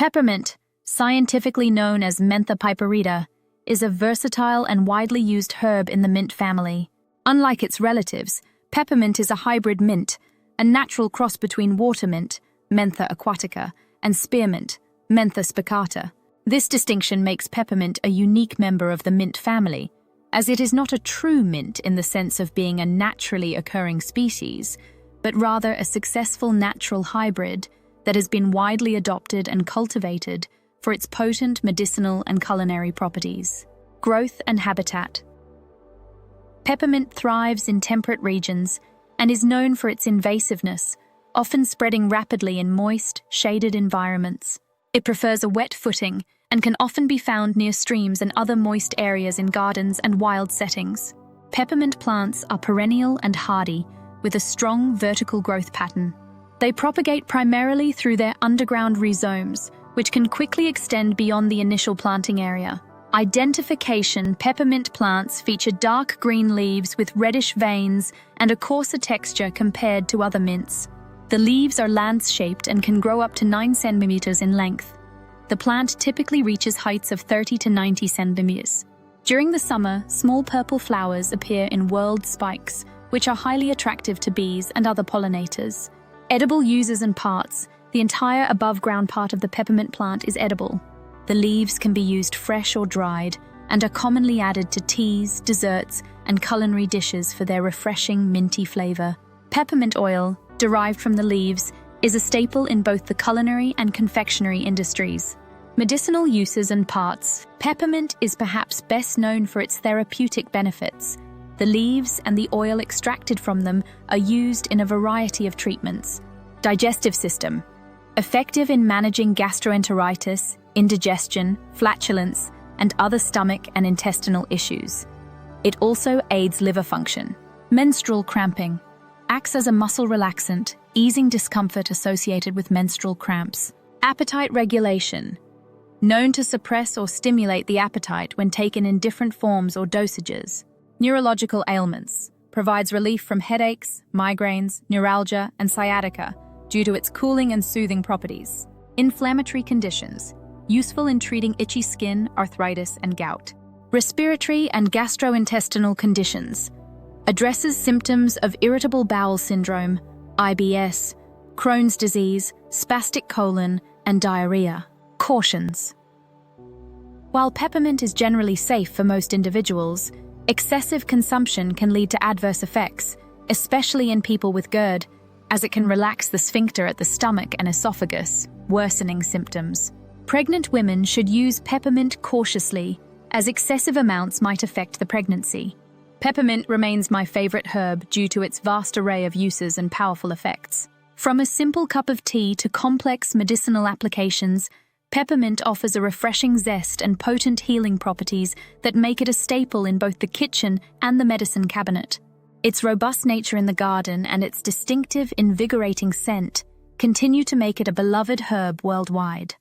Peppermint, scientifically known as Mentha piperita, is a versatile and widely used herb in the mint family. Unlike its relatives, peppermint is a hybrid mint, a natural cross between water mint, Mentha aquatica, and spearmint, Mentha spicata. This distinction makes peppermint a unique member of the mint family, as it is not a true mint in the sense of being a naturally occurring species, but rather a successful natural hybrid that has been widely adopted and cultivated for its potent medicinal and culinary properties. Growth and habitat. Peppermint thrives in temperate regions and is known for its invasiveness, often spreading rapidly in moist, shaded environments. It prefers a wet footing and can often be found near streams and other moist areas in gardens and wild settings. Peppermint plants are perennial and hardy, with a strong vertical growth pattern. They propagate primarily through their underground rhizomes, which can quickly extend beyond the initial planting area. Identification: peppermint plants feature dark green leaves with reddish veins and a coarser texture compared to other mints. The leaves are lance-shaped and can grow up to 9 centimeters in length. The plant typically reaches heights of 30 to 90 centimeters. During the summer, small purple flowers appear in whorled spikes, which are highly attractive to bees and other pollinators. Edible uses and parts: the entire above-ground part of the peppermint plant is edible. The leaves can be used fresh or dried and are commonly added to teas, desserts, and culinary dishes for their refreshing, minty flavor. Peppermint oil, derived from the leaves, is a staple in both the culinary and confectionery industries. Medicinal uses and parts. Peppermint is perhaps best known for its therapeutic benefits. The leaves and the oil extracted from them are used in a variety of treatments. Digestive system. Effective in managing gastroenteritis, indigestion, flatulence, and other stomach and intestinal issues. It also aids liver function. Menstrual cramping. Acts as a muscle relaxant, easing discomfort associated with menstrual cramps. Appetite regulation. Known to suppress or stimulate the appetite when taken in different forms or dosages. Neurological ailments. Provides relief from headaches, migraines, neuralgia, and sciatica due to its cooling and soothing properties. Inflammatory conditions. Useful in treating itchy skin, arthritis, and gout. Respiratory and gastrointestinal conditions. Addresses symptoms of irritable bowel syndrome, IBS, Crohn's disease, spastic colon, and diarrhea. Cautions. While peppermint is generally safe for most individuals, excessive consumption can lead to adverse effects, especially in people with GERD, as it can relax the sphincter at the stomach and esophagus, worsening symptoms. Pregnant women should use peppermint cautiously, as excessive amounts might affect the pregnancy. Peppermint remains my favorite herb due to its vast array of uses and powerful effects. From a simple cup of tea to complex medicinal applications, peppermint offers a refreshing zest and potent healing properties that make it a staple in both the kitchen and the medicine cabinet. Its robust nature in the garden and its distinctive, invigorating scent continue to make it a beloved herb worldwide.